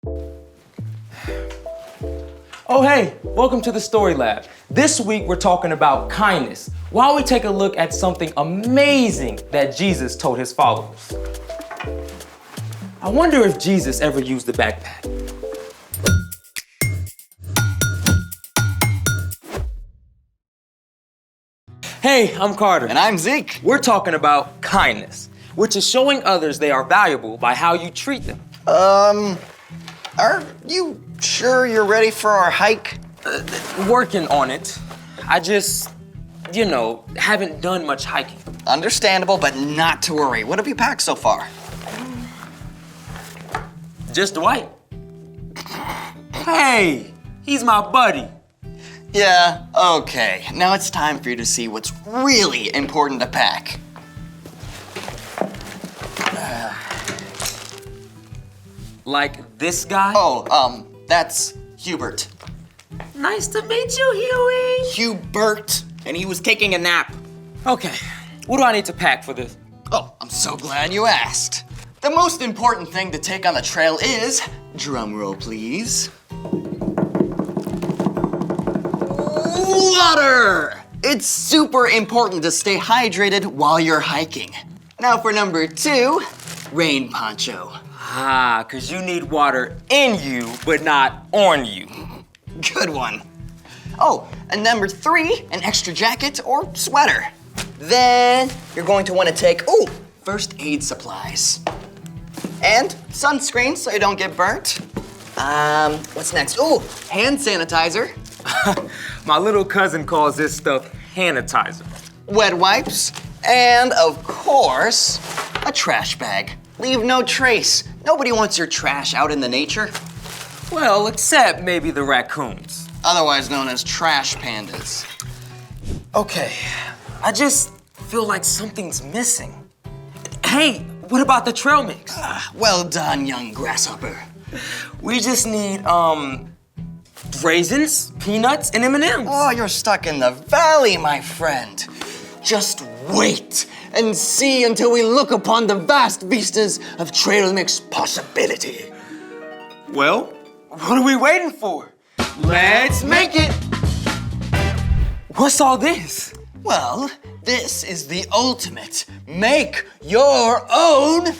Oh hey, welcome to the Story Lab. This week we're talking about kindness while we take a look at something amazing that Jesus told his followers. I wonder if Jesus ever used a backpack. Hey, I'm Carter. And I'm Zeke. We're talking about kindness, which is showing others they are valuable by how you treat them. Are you sure you're ready for our hike? Working on it. I just, haven't done much hiking. Understandable, but not to worry. What have you packed so far? Just Dwight. Hey, he's my buddy. Yeah, okay. Now it's time for you to see what's really important to pack. Like this guy? Oh, that's Hubert. Nice to meet you, Huey. Hubert, and he was taking a nap. Okay, what do I need to pack for this? Oh, I'm so glad you asked. The most important thing to take on the trail is, drum roll please, water! It's super important to stay hydrated while you're hiking. Now for number 2, rain poncho. Ah, 'cause you need water in you, but not on you. Good one. Oh, and number 3, an extra jacket or sweater. Then you're going to want to take, first aid supplies. And sunscreen so you don't get burnt. What's next? Hand sanitizer. My little cousin calls this stuff sanitizer. Wet wipes. And of course, a trash bag. Leave no trace. Nobody wants your trash out in the nature. Well, except maybe the raccoons. Otherwise known as trash pandas. Okay, I just feel like something's missing. Hey, what about the trail mix? Well done, young grasshopper. We just need, raisins, peanuts, and M&Ms. Oh, you're stuck in the valley, my friend. Just wait and see until we look upon the vast vistas of trail mix possibility. Well, what are we waiting for? Let's make it! What's all this? Well, this is the ultimate make your own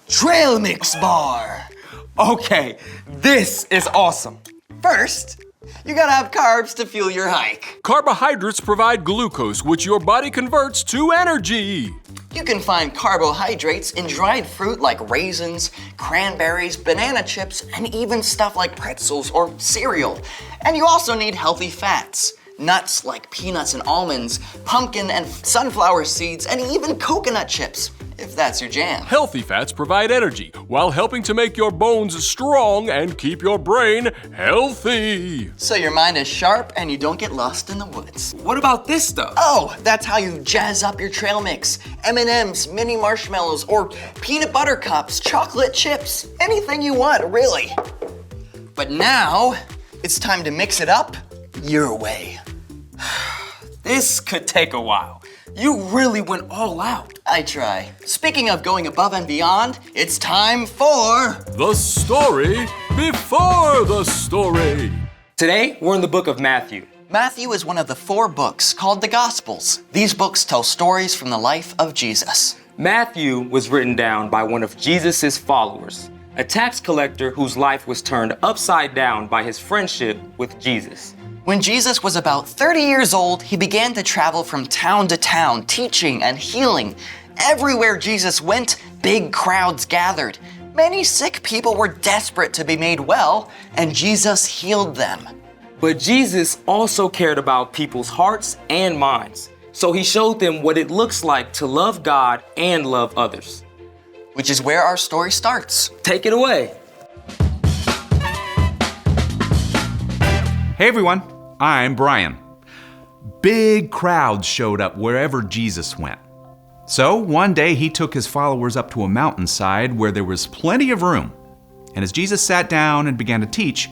trail mix bar. Okay, this is awesome. First, you gotta have carbs to fuel your hike. Carbohydrates provide glucose, which your body converts to energy. You can find carbohydrates in dried fruit like raisins, cranberries, banana chips, and even stuff like pretzels or cereal. And you also need healthy fats. Nuts like peanuts and almonds, pumpkin and sunflower seeds, and even coconut chips, if that's your jam. Healthy fats provide energy while helping to make your bones strong and keep your brain healthy. So your mind is sharp and you don't get lost in the woods. What about this stuff? Oh, that's how you jazz up your trail mix. M&Ms, mini marshmallows, or peanut butter cups, chocolate chips, anything you want, really. But now, it's time to mix it up your way. This could take a while. You really went all out. I try. Speaking of going above and beyond, it's time for The story before the story. Today, we're in the book of Matthew. Matthew is one of the 4 books called the Gospels. These books tell stories from the life of Jesus. Matthew was written down by one of Jesus' followers, a tax collector whose life was turned upside down by his friendship with Jesus. When Jesus was about 30 years old, he began to travel from town to town, teaching and healing. Everywhere Jesus went, big crowds gathered. Many sick people were desperate to be made well, and Jesus healed them. But Jesus also cared about people's hearts and minds. So he showed them what it looks like to love God and love others. Which is where our story starts. Take it away. Hey everyone, I'm Brian. Big crowds showed up wherever Jesus went. So one day he took his followers up to a mountainside where there was plenty of room. And as Jesus sat down and began to teach,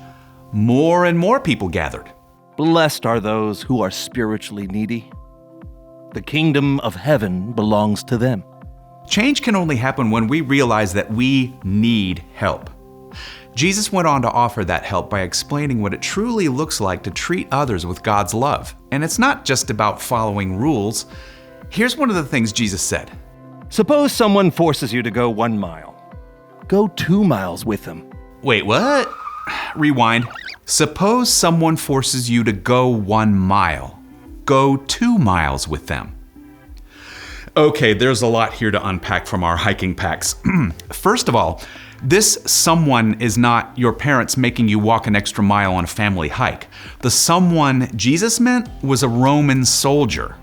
more and more people gathered. Blessed are those who are spiritually needy. The kingdom of heaven belongs to them. Change can only happen when we realize that we need help. Jesus went on to offer that help by explaining what it truly looks like to treat others with God's love. And it's not just about following rules. Here's one of the things Jesus said. Suppose someone forces you to go 1 mile. Go 2 miles with them. Wait, what? Rewind. Suppose someone forces you to go 1 mile. Go 2 miles with them. Okay, there's a lot here to unpack from our hiking packs. First of all, this someone is not your parents making you walk an extra mile on a family hike. The someone Jesus meant was a Roman soldier.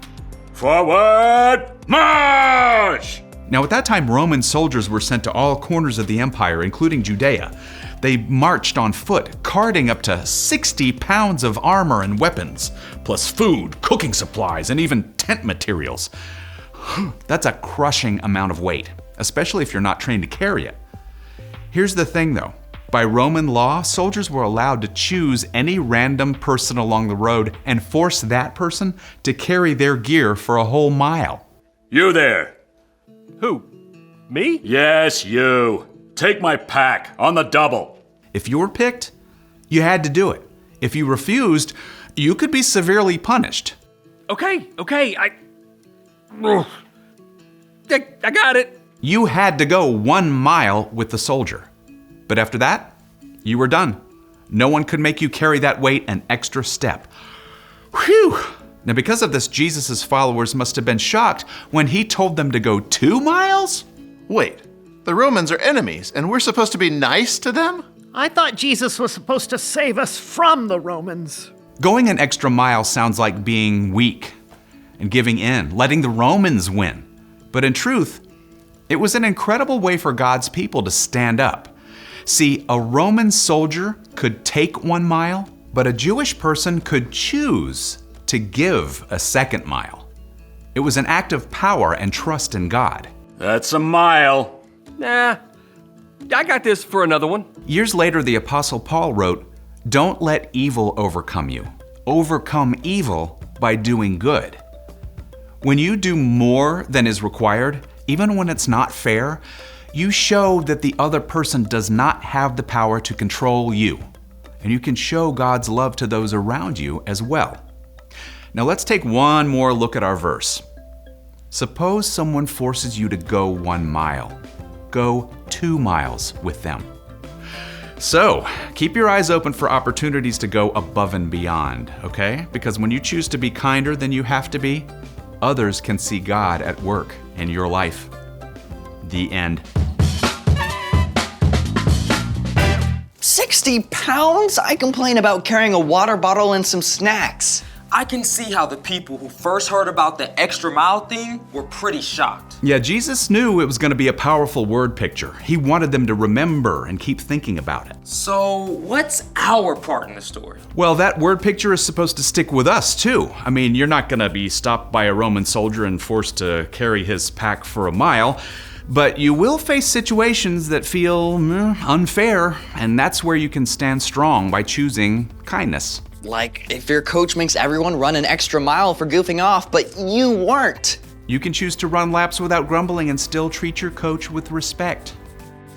Forward march! Now, at that time, Roman soldiers were sent to all corners of the empire, including Judea. They marched on foot, carting up to 60 pounds of armor and weapons, plus food, cooking supplies, and even tent materials. That's a crushing amount of weight, especially if you're not trained to carry it. Here's the thing, though. By Roman law, soldiers were allowed to choose any random person along the road and force that person to carry their gear for a whole mile. You there. Who? Me? Yes, you. Take my pack on the double. If you were picked, you had to do it. If you refused, you could be severely punished. Okay, I got it. You had to go 1 mile with the soldier. But after that, you were done. No one could make you carry that weight an extra step. Whew! Now, because of this, Jesus' followers must have been shocked when he told them to go 2 miles? Wait, the Romans are enemies, and we're supposed to be nice to them? I thought Jesus was supposed to save us from the Romans. Going an extra mile sounds like being weak and giving in, letting the Romans win. But in truth, it was an incredible way for God's people to stand up. See, a Roman soldier could take 1 mile, but a Jewish person could choose to give a 2nd mile. It was an act of power and trust in God. That's a mile. Nah, I got this for another one. Years later, the Apostle Paul wrote, "Don't let evil overcome you. Overcome evil by doing good." When you do more than is required, even when it's not fair, you show that the other person does not have the power to control you. And you can show God's love to those around you as well. Now let's take one more look at our verse. Suppose someone forces you to go 1 mile. Go 2 miles with them. So, keep your eyes open for opportunities to go above and beyond, okay? Because when you choose to be kinder than you have to be, others can see God at work in your life. The end. 60 pounds? I complain about carrying a water bottle and some snacks. I can see how the people who first heard about the extra mile thing were pretty shocked. Yeah, Jesus knew it was going to be a powerful word picture. He wanted them to remember and keep thinking about it. So, what's our part in the story? Well, that word picture is supposed to stick with us, too. I mean, you're not going to be stopped by a Roman soldier and forced to carry his pack for a mile, but you will face situations that feel unfair, and that's where you can stand strong by choosing kindness. Like if your coach makes everyone run an extra mile for goofing off, but you weren't. You can choose to run laps without grumbling and still treat your coach with respect.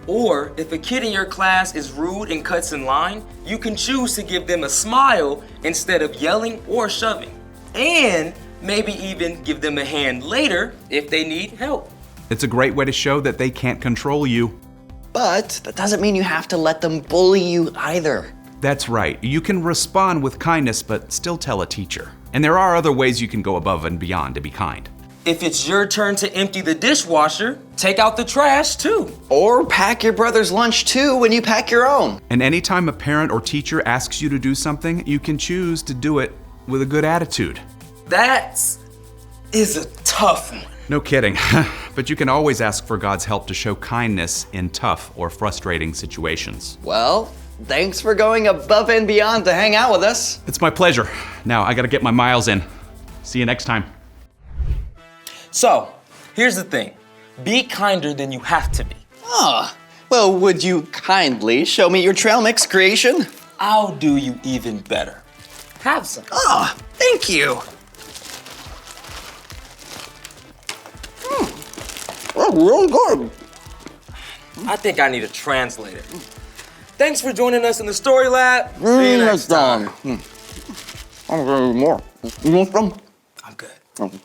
Or, if a kid in your class is rude and cuts in line, you can choose to give them a smile instead of yelling or shoving. And maybe even give them a hand later if they need help. It's a great way to show that they can't control you. But that doesn't mean you have to let them bully you either. That's right. You can respond with kindness, but still tell a teacher. And there are other ways you can go above and beyond to be kind. If it's your turn to empty the dishwasher, take out the trash too. Or pack your brother's lunch too when you pack your own. And anytime a parent or teacher asks you to do something, you can choose to do it with a good attitude. That is a tough one. No kidding. But you can always ask for God's help to show kindness in tough or frustrating situations. Well, thanks for going above and beyond to hang out with us. It's my pleasure. Now I gotta get my miles in. See you next time. So, here's the thing. Be kinder than you have to be. Well, would you kindly show me your trail mix creation? I'll do you even better. Have some. Thank you. Oh, really good. I think I need a translator. Thanks for joining us in the Story Lab. See you next time. I'm gonna do more. You want some? I'm good.